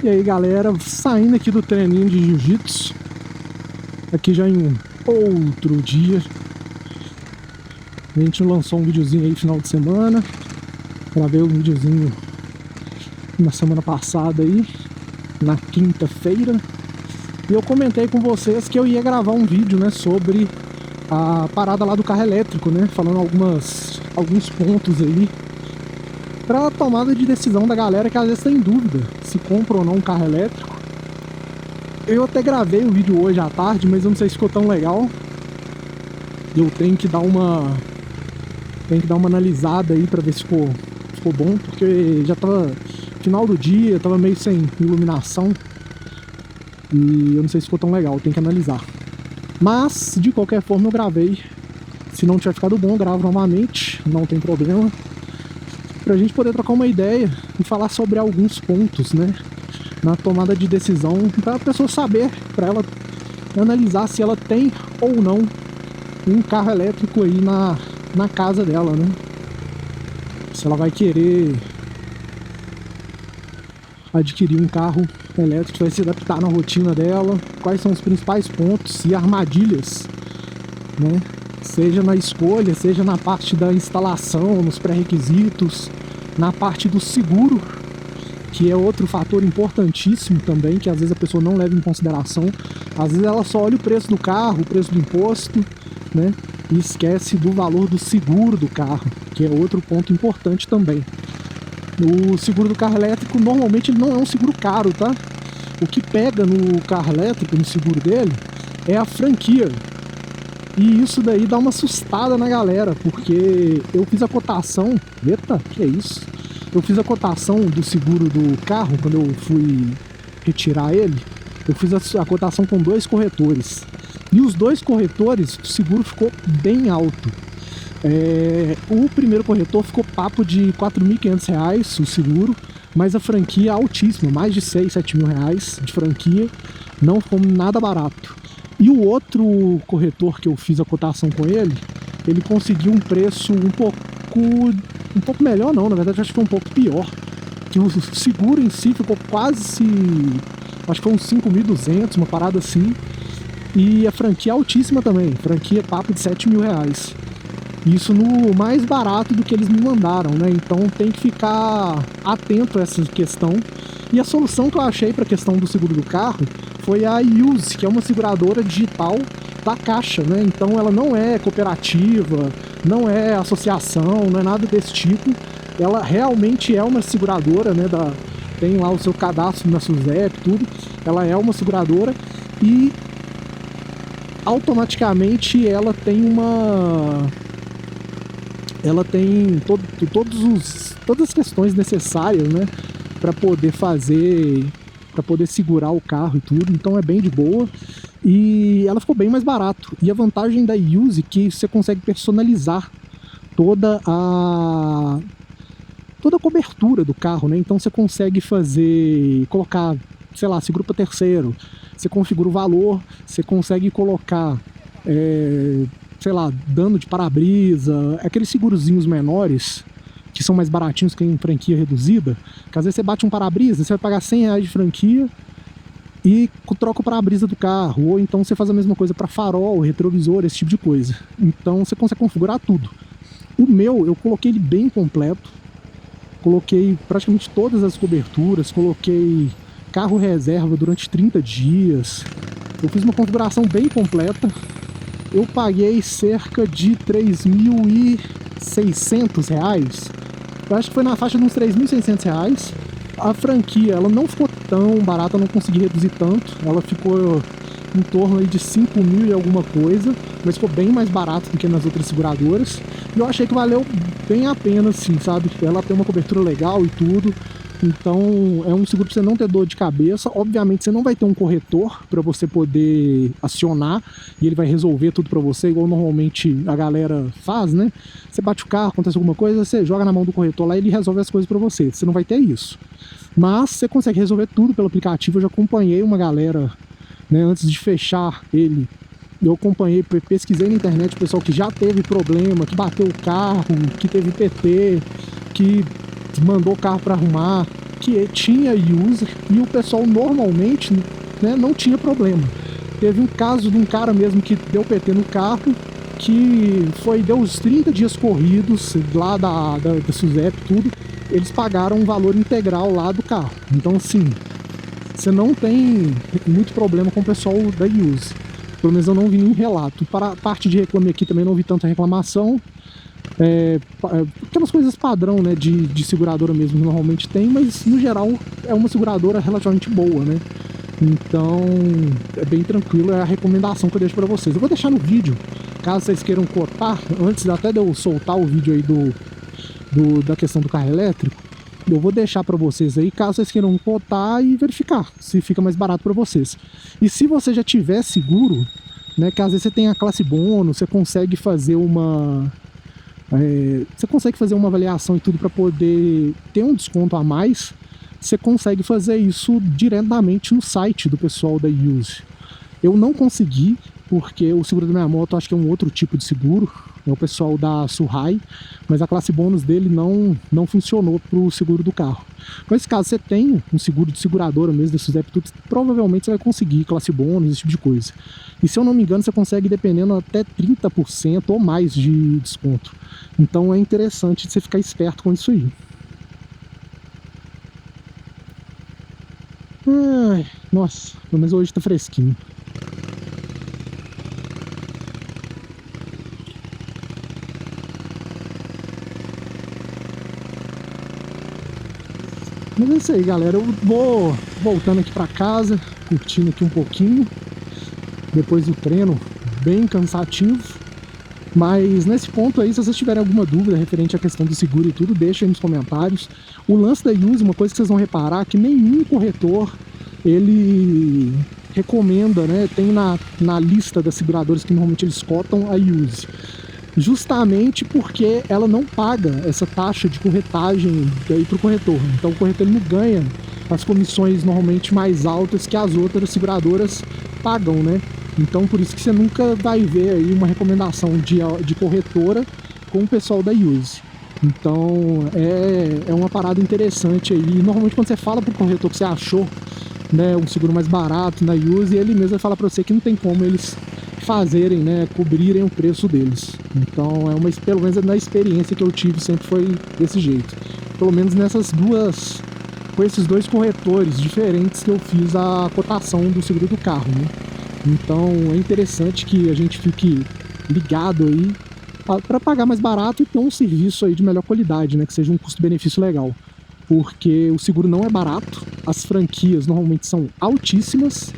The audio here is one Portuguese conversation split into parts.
E aí galera, saindo aqui do treininho de jiu-jitsu, aqui já em um outro dia. A gente lançou um videozinho aí final de semana, gravei um videozinho na semana passada aí, na quinta-feira. E eu comentei com vocês que eu ia gravar um vídeo, né, sobre a parada lá do carro elétrico, né, falando alguns pontos aí para a tomada de decisão da galera que às vezes tem dúvida se compra ou não um carro elétrico. Eu até gravei o vídeo hoje à tarde, mas eu não sei se ficou tão legal. Eu tenho que dar uma analisada aí para ver se ficou bom, porque já tava final do dia, tava meio sem iluminação e eu não sei se ficou tão legal, tem que analisar. Mas de qualquer forma eu gravei. Se não tiver ficado bom, eu gravo novamente, não tem problema, pra gente poder trocar uma ideia e falar sobre alguns pontos, né, na tomada de decisão, para a pessoa saber, para ela analisar se ela tem ou não um carro elétrico aí na casa dela, né? Se ela vai querer adquirir um carro elétrico, vai se adaptar na rotina dela, quais são os principais pontos e armadilhas, né? Seja na escolha, seja na parte da instalação, nos pré-requisitos, na parte do seguro, que é outro fator importantíssimo também, que às vezes a pessoa não leva em consideração. Às vezes ela só olha o preço do carro, o preço do imposto, né, e esquece do valor do seguro do carro, que é outro ponto importante também. O seguro do carro elétrico, normalmente, ele não é um seguro caro, tá? O que pega no carro elétrico, no seguro dele, é a franquia. E isso daí dá uma assustada na galera, porque eu fiz a cotação... Eita, que é isso? Eu fiz a cotação do seguro do carro, quando eu fui retirar ele, eu fiz a cotação com 2 corretores. E os 2 corretores, o seguro ficou bem alto. O primeiro corretor ficou papo de R$ 4.500 o seguro, mas a franquia é altíssima, mais de 6, 7 mil reais de franquia, não ficou nada barato. E o outro corretor que eu fiz a cotação com ele, ele conseguiu um preço um pouco melhor, não, na verdade acho que foi um pouco pior, que o seguro em si ficou quase, acho que foi uns 5.200, uma parada assim, e a franquia é altíssima também, franquia papo de 7 mil reais. Isso no mais barato do que eles me mandaram, né? Então tem que ficar atento a essa questão. E a solução que eu achei para a questão do seguro do carro foi a Use, que é uma seguradora digital da Caixa, né? Então ela não é cooperativa, não é associação, não é nada desse tipo. Ela realmente é uma seguradora, né? Tem lá o seu cadastro na SUSEP, tudo. Ela é uma seguradora e automaticamente ela tem todas as questões necessárias, né, para poder segurar o carro e tudo, então é bem de boa. E ela ficou bem mais barato. E a vantagem da Use é que você consegue personalizar toda a cobertura do carro, né? Então você consegue colocar, sei lá, seguro para terceiro, você configura o valor, você consegue colocar, sei lá, dano de para-brisa, aqueles segurozinhos menores, que são mais baratinhos que em franquia reduzida, que às vezes você bate um para-brisa, você vai pagar R$ 100 de franquia e troca o para-brisa do carro, ou então você faz a mesma coisa para farol, retrovisor, esse tipo de coisa. Então você consegue configurar tudo. O meu, eu coloquei ele bem completo, coloquei praticamente todas as coberturas, coloquei carro reserva durante 30 dias, eu fiz uma configuração bem completa. Eu paguei cerca de R$ 3.600, eu acho que foi na faixa de uns R$ 3.600. A franquia, ela não ficou tão barata, eu não consegui reduzir tanto, ela ficou em torno aí de 5 mil e alguma coisa, mas ficou bem mais barato do que nas outras seguradoras, e eu achei que valeu bem a pena, assim, sabe? Ela tem uma cobertura legal e tudo, então é um seguro para você não ter dor de cabeça. Obviamente você não vai ter um corretor para você poder acionar e ele vai resolver tudo para você, igual normalmente a galera faz, né? Você bate o carro, acontece alguma coisa, você joga na mão do corretor lá e ele resolve as coisas para você. Você não vai ter isso. Mas você consegue resolver tudo pelo aplicativo. Eu já acompanhei uma galera, né, antes de fechar ele. Eu acompanhei, pesquisei na internet o pessoal que já teve problema, que bateu o carro, que teve PT, que mandou o carro para arrumar. porque tinha user e o pessoal normalmente, né, não tinha problema. Teve um caso de um cara mesmo que deu PT no carro, que deu uns 30 dias corridos lá da SUSEP, tudo, eles pagaram um valor integral lá do carro. Então assim, você não tem muito problema com o pessoal da Use. Pelo menos eu não vi nenhum relato. Para a parte de reclame aqui também não vi tanta reclamação. Aquelas coisas padrão, né, de seguradora mesmo que normalmente tem, mas no geral é uma seguradora relativamente boa, né? Então é bem tranquilo, é a recomendação que eu deixo para vocês. Eu vou deixar no vídeo, caso vocês queiram cotar, antes até de eu soltar o vídeo aí da questão do carro elétrico, eu vou deixar para vocês aí, caso vocês queiram cotar e verificar se fica mais barato para vocês. E se você já tiver seguro, né, que às vezes você tem a classe bônus, você consegue fazer uma avaliação e tudo para poder ter um desconto a mais. Você consegue fazer isso diretamente no site do pessoal da Use. Eu não consegui, porque o seguro da minha moto acho que é um outro tipo de seguro, é o pessoal da Suhai, mas a classe bônus dele não funcionou para o seguro do carro. Mas caso você tenha um seguro de seguradora mesmo, da SUSEP, tudo, provavelmente você vai conseguir classe bônus, esse tipo de coisa. E se eu não me engano, você consegue dependendo até 30% ou mais de desconto. Então é interessante você ficar esperto com isso aí. Ai, nossa, pelo menos hoje tá fresquinho. Mas é isso aí, galera. Eu vou voltando aqui pra casa, curtindo aqui um pouquinho. Depois do treino, bem cansativo. Mas nesse ponto aí, se vocês tiverem alguma dúvida referente à questão do seguro e tudo, deixa aí nos comentários. O lance da Use, uma coisa que vocês vão reparar, que nenhum corretor, ele recomenda, né? Tem na lista das seguradoras que normalmente eles cotam a Use. Justamente porque ela não paga essa taxa de corretagem para o corretor. Então o corretor ele não ganha as comissões normalmente mais altas que as outras seguradoras pagam, né? Então por isso que você nunca vai ver aí uma recomendação de corretora com o pessoal da Use. Então é uma parada interessante aí. Normalmente quando você fala para o corretor que você achou, né, um seguro mais barato na Use, ele mesmo vai falar para você que não tem como eles fazerem, né, cobrirem o preço deles. Então pelo menos na experiência que eu tive sempre foi desse jeito. Pelo menos com esses dois corretores diferentes que eu fiz a cotação do seguro do carro, né? Então é interessante que a gente fique ligado aí para pagar mais barato e ter um serviço aí de melhor qualidade, né, que seja um custo-benefício legal. Porque o seguro não é barato, as franquias normalmente são altíssimas.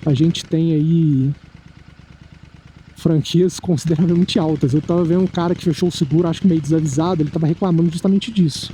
A gente tem aí franquias consideravelmente altas. Eu tava vendo um cara que fechou o seguro, acho que meio desavisado, ele tava reclamando justamente disso.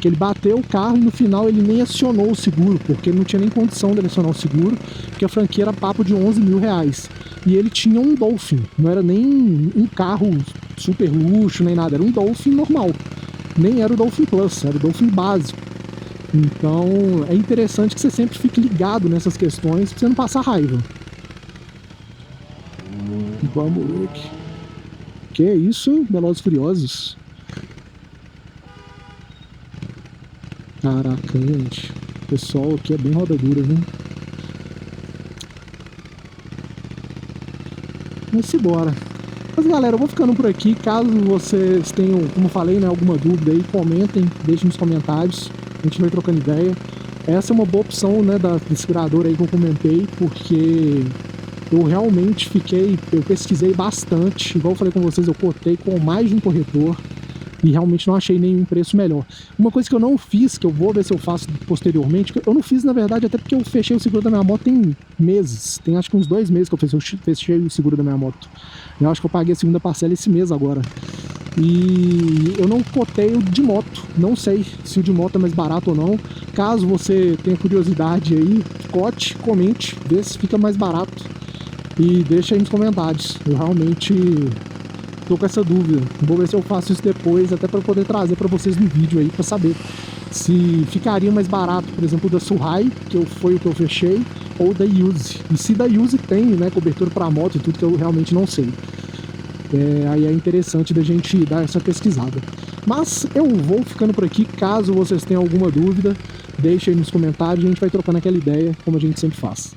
Que ele bateu o carro e no final ele nem acionou o seguro, porque ele não tinha nem condição de acionar o seguro, porque a franquia era papo de 11 mil reais. E ele tinha um Dolphin, não era nem um carro super luxo, nem nada, era um Dolphin normal. Nem era o Dolphin Plus, era o Dolphin básico. Então é interessante que você sempre fique ligado nessas questões pra você não passar raiva. Vamos ver aqui. Que é isso, hein? Velozes e Furiosos. Caraca, gente. O pessoal aqui é bem rodadura, viu? Vamos embora. Mas galera, eu vou ficando por aqui. Caso vocês tenham, como eu falei, né, alguma dúvida aí, comentem, deixem nos comentários. A gente vai trocando ideia. Essa é uma boa opção, né, da seguradora aí que eu comentei, porque eu realmente eu pesquisei bastante, igual eu falei com vocês, eu cotei com mais de um corretor e realmente não achei nenhum preço melhor. Uma coisa que eu não fiz, que eu vou ver se eu faço posteriormente, eu não fiz na verdade até porque eu fechei o seguro da minha moto tem meses, tem acho que uns 2 meses que eu fechei o seguro da minha moto. Eu acho que eu paguei a segunda parcela esse mês agora. E eu não cotei o de moto, não sei se o de moto é mais barato ou não. Caso você tenha curiosidade aí, cote, comente, vê se fica mais barato e deixa aí nos comentários. Eu realmente tô com essa dúvida, vou ver se eu faço isso depois, até para poder trazer para vocês no vídeo aí, para saber se ficaria mais barato, por exemplo, da Suhai, foi o que eu fechei, ou da Use. E se da Use tem, né, cobertura para moto e tudo, que eu realmente não sei. Aí é interessante da gente dar essa pesquisada. Mas eu vou ficando por aqui. Caso vocês tenham alguma dúvida, Deixa aí nos comentários, a gente vai trocando aquela ideia, como a gente sempre faz.